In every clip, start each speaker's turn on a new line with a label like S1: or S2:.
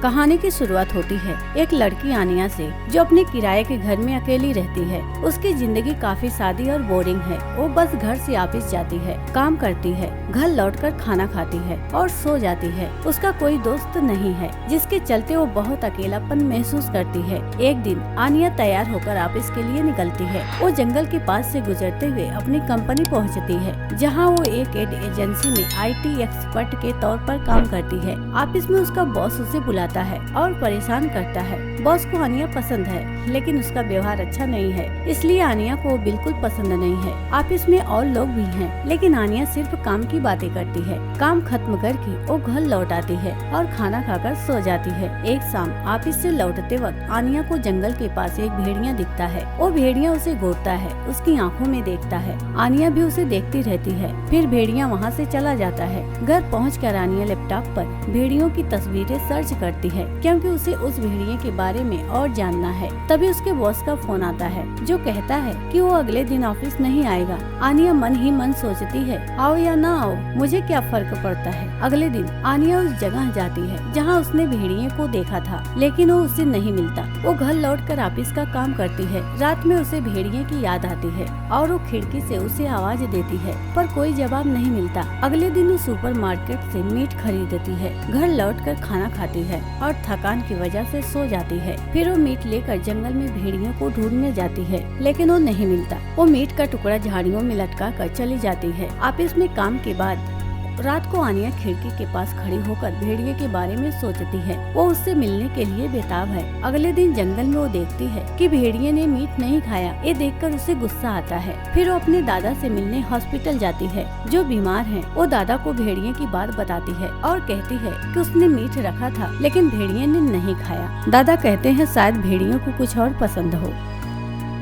S1: कहानी की शुरुआत होती है एक लड़की आनिया से, जो अपने किराए के घर में अकेली रहती है। उसकी जिंदगी काफी सादी और बोरिंग है। वो बस घर से ऑफिस जाती है, काम करती है, घर लौटकर खाना खाती है और सो जाती है। उसका कोई दोस्त नहीं है, जिसके चलते वो बहुत अकेलापन महसूस करती है। एक दिन आनिया तैयार होकर ऑफिस के लिए निकलती है। वो जंगल के पास से गुजरते हुए अपनी कंपनी पहुंचती है, जहां वो एक एड एजेंसी में IT एक्सपर्ट के तौर पर काम करती है। ऑफिस में उसका बॉस उसे बुलाता है और परेशान करता है। बॉस को आनिया पसंद है, लेकिन उसका व्यवहार अच्छा नहीं है, इसलिए आनिया को बिल्कुल पसंद नहीं है। ऑफिस में और लोग भी हैं, लेकिन आनिया सिर्फ काम की बातें करती है। काम खत्म करके वो घर लौट आती है और खाना खाकर सो जाती है। एक शाम ऑफिस से लौटते वक्त आनिया को जंगल के पास एक भेड़िया दिखता है। वो भेड़िया उसे घूरता है, उसकी आंखों में देखता है। आनिया भी उसे देखती रहती है। फिर भेड़िया वहाँ से चला जाता है। घर पहुँचकर आनिया लैपटॉप पर भेड़ियों की तस्वीरें सर्च करती है, क्योंकि उसे उस भेड़िए के बारे में और जानना है। तभी उसके बॉस का फोन आता है, जो कहता है कि वो अगले दिन ऑफिस नहीं आएगा। आनिया मन ही मन सोचती है, आओ या ना आओ, मुझे क्या फर्क पड़ता है। अगले दिन आनिया उस जगह जाती है जहाँ उसने भेड़िए को देखा था, लेकिन वो उसे नहीं मिलता। वो घर लौटकर ऑफिस का काम करती है। रात में उसे भेड़िए की याद आती है और वो खिड़की से उसे आवाज देती है, पर कोई जवाब नहीं मिलता। अगले दिन वो सुपरमार्केट से मीट खरीदती है, घर लौटकर खाना खाती है और थकान की वजह से सो जाती है। फिर वो मीट लेकर जंगल में भेड़ियों को ढूंढने जाती है, लेकिन वो नहीं मिलता। वो मीट का टुकड़ा झाड़ियों में लटका कर चली जाती है। ऑफिस में काम के बाद रात को आनिया खिड़की के पास खड़ी होकर भेड़िए के बारे में सोचती है। वो उससे मिलने के लिए बेताब है। अगले दिन जंगल में वो देखती है कि भेड़िए ने मीट नहीं खाया। ये देखकर उसे गुस्सा आता है। फिर वो अपने दादा से मिलने हॉस्पिटल जाती है, जो बीमार हैं। वो दादा को भेड़िए की बात बताती है और कहती है कि उसने मीट रखा था, लेकिन भेड़िए ने नहीं खाया। दादा कहते हैं शायद भेड़ियों को कुछ और पसंद हो।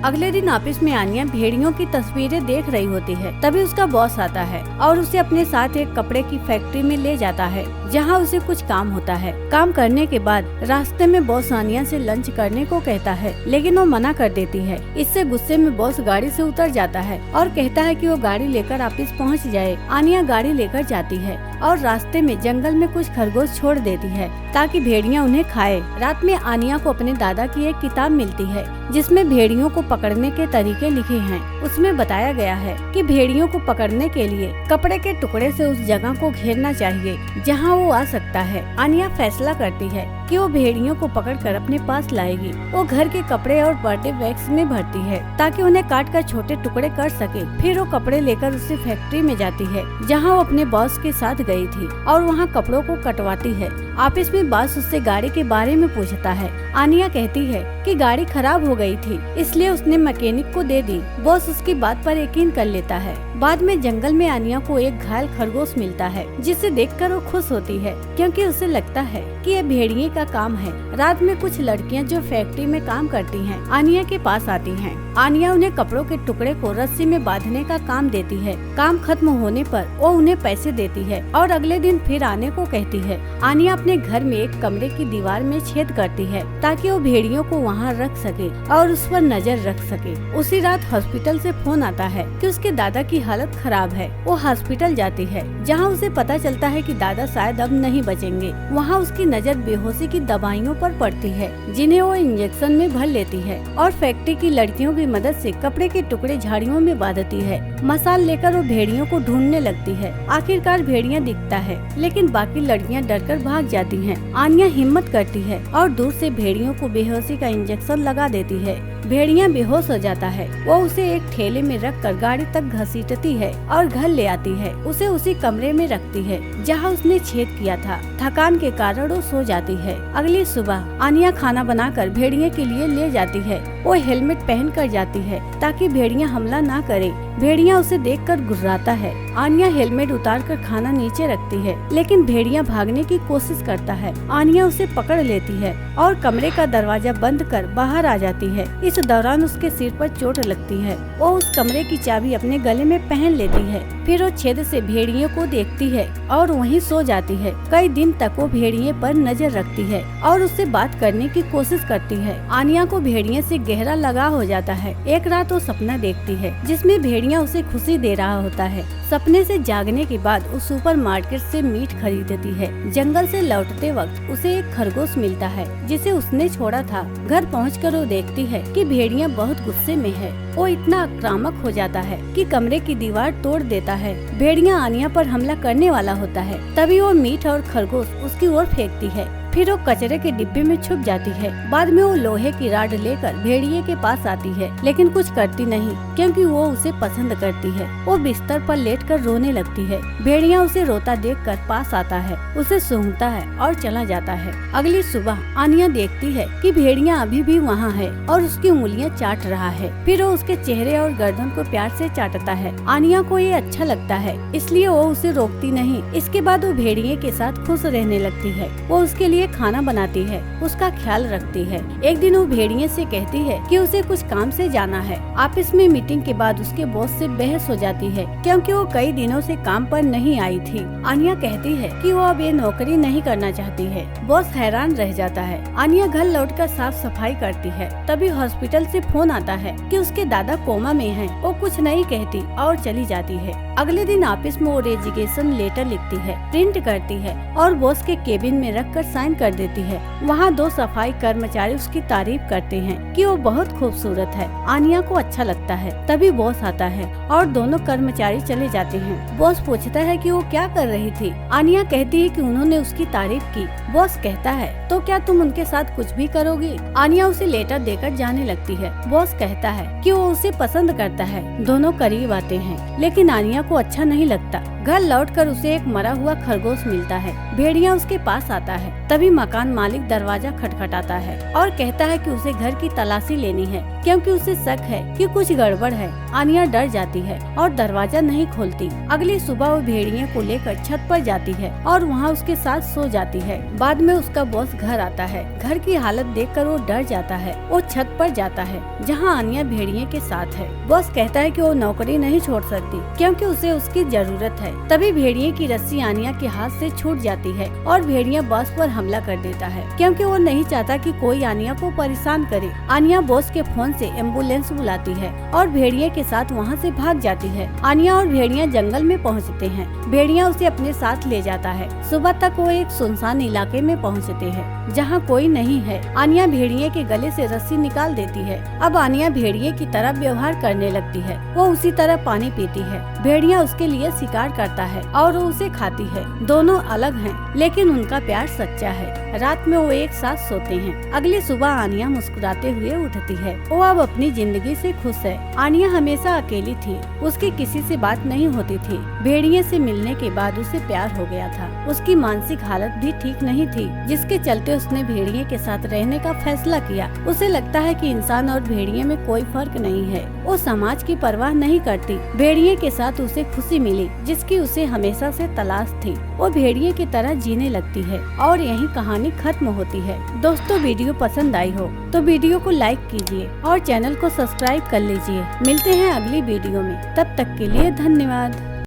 S1: अगले दिन ऑफिस में आनिया भेड़ियों की तस्वीरें देख रही होती है। तभी उसका बॉस आता है और उसे अपने साथ एक कपड़े की फैक्ट्री में ले जाता है, जहां उसे कुछ काम होता है। काम करने के बाद रास्ते में बॉस आनिया से लंच करने को कहता है, लेकिन वो मना कर देती है। इससे गुस्से में बॉस गाड़ी से उतर जाता है और कहता है कि वो गाड़ी लेकर ऑफिस पहुंच जाए। आनिया गाड़ी लेकर जाती है और रास्ते में जंगल में कुछ खरगोश छोड़ देती है, ताकि भेड़िया उन्हें खाए। रात में आनिया को अपने दादा की एक किताब मिलती है, जिसमें भेड़ियों को पकड़ने के तरीके लिखे हैं। उसमें बताया गया है कि भेड़ियों को पकड़ने के लिए कपड़े के टुकड़े से उस जगह को घेरना चाहिए जहां वो आ सकता है। आनिया फैसला करती है कि वो भेड़ियों को पकड़कर अपने पास लाएगी। वो घर के कपड़े और बर्थडे बैग्स में भरती है, ताकि उन्हें काट कर छोटे टुकड़े कर सके। फिर वो कपड़े लेकर उसे फैक्ट्री में जाती है, जहाँ वो अपने बॉस के साथ गई थी, और वहाँ कपड़ों को कटवाती है। ऑफिस में बॉस उससे गाड़ी के बारे में पूछता है। आनिया कहती है कि गाड़ी खराब हो गई थी, इसलिए उसने मैकेनिक को दे दी। बॉस उसकी बात पर यकीन कर लेता है। बाद में जंगल में आनिया को एक घायल खरगोश मिलता है, जिसे देखकर वो खुश होती है, क्योंकि उसे लगता है कि ये भेड़िए का काम है। रात में कुछ लड़कियां जो फैक्ट्री में काम करती हैं, आनिया के पास आती हैं। आनिया उन्हें कपड़ों के टुकड़े को रस्सी में बांधने का काम देती है। काम खत्म होने पर वो उन्हें पैसे देती है और अगले दिन फिर आने को कहती है। आनिया अपने घर में एक कमरे की दीवार में छेद करती है, ताकि वो भेड़ियों को वहाँ रख सके और उस पर नजर रख सके। उसी रात हॉस्पिटल से फोन आता है कि उसके दादा की हालत खराब है। वो हॉस्पिटल जाती है, जहाँ उसे पता चलता है कि दादा शायद अब नहीं बचेंगे। वहाँ उसकी नजर बेहोशी की दवाइयों पर पड़ती है, जिन्हें वो इंजेक्शन में भर लेती है और फैक्ट्री की लड़कियों की मदद से कपड़े के टुकड़े झाड़ियों में बांधती है। मसाल लेकर वो भेड़ियों को ढूंढने लगती है। आखिरकार भेड़िया दिखता है, लेकिन बाकी लड़कियां डरकर भाग जाती हैं। आनिया हिम्मत करती है और दूर से भेड़ियों को बेहोशी का इंजेक्शन लगा देती है। भेड़िया बेहोश हो जाता है। वो उसे एक ठेले में रखकर गाड़ी तक घसीटती है और घर ले आती है। उसे उसी कमरे में रखती है जहाँ उसने छेद किया था। थकान के कारण वो सो जाती है। अगली सुबह आनिया खाना बनाकर भेड़िए के लिए ले जाती है। वो हेलमेट पहन कर जाती है, ताकि भेड़िया हमला ना करे। भेड़िया उसे देखकर गुर्राता है। आनिया हेलमेट उतारकर खाना नीचे रखती है, लेकिन भेड़िया भागने की कोशिश करता है। आनिया उसे पकड़ लेती है और कमरे का दरवाजा बंद कर बाहर आ जाती है। इस दौरान उसके सिर पर चोट लगती है। वो उस कमरे की चाबी अपने गले में पहन लेती है। फिर वो छेद से भेड़िए को देखती है और वहीं सो जाती है। कई दिन तक वो भेड़िए पर नजर रखती है और उससे बात करने की कोशिश करती है। आनिया को भेड़िए से गहरा लगाव हो जाता है। एक रात वो सपना देखती है, जिसमें भेड़िया भेड़िया उसे खुशी दे रहा होता है। सपने से जागने के बाद वो सुपरमार्केट से मीट खरीदती है। जंगल से लौटते वक्त उसे एक खरगोश मिलता है जिसे उसने छोड़ा था। घर पहुंचकर वो देखती है कि भेड़िया बहुत गुस्से में है। वो इतना आक्रामक हो जाता है कि कमरे की दीवार तोड़ देता है। भेड़िया आनिया पर हमला करने वाला होता है। तभी वो मीट और खरगोश उसकी ओर फेंकती है। फिर वो कचरे के डिब्बे में छुप जाती है। बाद में वो लोहे की राड लेकर भेड़िए के पास आती है, लेकिन कुछ करती नहीं क्योंकि वो उसे पसंद करती है। वो बिस्तर पर लेटकर रोने लगती है। भेड़िया उसे रोता देखकर पास आता है, उसे सूंघता है और चला जाता है। अगली सुबह आनिया देखती है कि भेड़िया अभी भी वहाँ है और उसकी उंगलियां चाट रहा है। फिर वो उसके चेहरे और गर्दन को प्यार से चाटता है। आनिया को ये अच्छा लगता है, इसलिए वो उसे रोकती नहीं। इसके बाद वो भेड़िए के साथ खुश रहने लगती है। वो उसके लिए खाना बनाती है, उसका ख्याल रखती है। एक दिन वो भेड़िए से कहती है कि उसे कुछ काम से जाना है। ऑफिस में मीटिंग के बाद उसके बॉस से बहस हो जाती है क्योंकि वो कई दिनों से काम पर नहीं आई थी। आनिया कहती है कि वो अब ये नौकरी नहीं करना चाहती है। बॉस हैरान रह जाता है। आनिया घर लौटकर साफ सफाई करती है। तभी हॉस्पिटल से फोन आता है कि उसके दादा कोमा में हैं। वो कुछ नहीं कहती और चली जाती है। अगले दिन ऑफिस में वो रेजिग्नेशन लेटर लिखती है, प्रिंट करती है और बॉस के केबिन में रखकर साइन कर देती है। वहाँ 2 सफाई कर्मचारी उसकी तारीफ करते हैं कि वो बहुत खूबसूरत है। आनिया को अच्छा लगता है। तभी बॉस आता है और दोनों कर्मचारी चले जाते हैं। बॉस पूछता है कि वो क्या कर रही थी। आनिया कहती है कि उन्होंने उसकी तारीफ की। बॉस कहता है तो क्या तुम उनके साथ कुछ भी करोगी। आनिया उसे लेटर देकर जाने लगती है। बॉस कहता है कि वो उसे पसंद करता है। दोनों करीब आते हैं, लेकिन आनिया को अच्छा नहीं लगता। घर लौटकर उसे एक मरा हुआ खरगोश मिलता है। भेड़िया उसके पास आता है। तभी मकान मालिक दरवाजा खटखटाता है और कहता है कि उसे घर की तलाशी लेनी है क्योंकि उसे शक है कि कुछ गड़बड़ है। आनिया डर जाती है और दरवाजा नहीं खोलती। अगली सुबह वो भेड़िए को लेकर छत पर जाती है और वहाँ उसके साथ सो जाती है। बाद में उसका बॉस घर आता है। घर की हालत देखकर वो डर जाता है। वो छत पर जाता है जहाँ आनिया भेड़िए के साथ है। बॉस कहता है कि वो नौकरी नहीं छोड़ सकती क्योंकि उसे उसकी जरूरत है। तभी भेड़िए की रस्सी आनिया के हाथ से छूट जाती है और भेड़िया बॉस पर हमला कर देता है क्योंकि वो नहीं चाहता कि कोई आनिया को परेशान करे। आनिया बॉस के फोन से एम्बुलेंस बुलाती है और भेड़िए के साथ वहाँ से भाग जाती है। आनिया और भेड़िया जंगल में पहुँचते हैं। भेड़िया उसे अपने साथ ले जाता है। सुबह तक वो एक सुनसान इलाके में पहुँचते हैं जहाँ कोई नहीं है। आनिया भेड़िए के गले से रस्सी निकाल देती है। अब आनिया भेड़िए की तरह व्यवहार करने लगती है। वो उसी तरह पानी पीती है। भेड़िया उसके लिए शिकार करता है और वो उसे खाती है। दोनों अलग हैं, लेकिन उनका प्यार सच्चा है। रात में वो एक साथ सोते हैं। अगली सुबह आनिया मुस्कुराते हुए उठती है। वो अब अपनी जिंदगी से खुश है। आनिया हमेशा अकेली थी। उसकी किसी से बात नहीं होती थी। भेड़िए से मिलने के बाद उसे प्यार हो गया था। उसकी मानसिक हालत भी ठीक नहीं थी, जिसके चलते उसने भेड़िए के साथ रहने का फैसला किया। उसे लगता है कि इंसान और भेड़िए में कोई फर्क नहीं है। वो समाज की परवाह नहीं करती। भेड़िए के साथ उसे खुशी मिली जिसकी उसे हमेशा से तलाश थी। वो भेड़िए की तरह जीने लगती है और यही कहानी खत्म होती है। दोस्तों, वीडियो पसंद आई हो तो वीडियो को लाइक कीजिए और चैनल को सब्सक्राइब कर लीजिए। मिलते हैं अगली वीडियो में। तब तक के लिए धन्यवाद।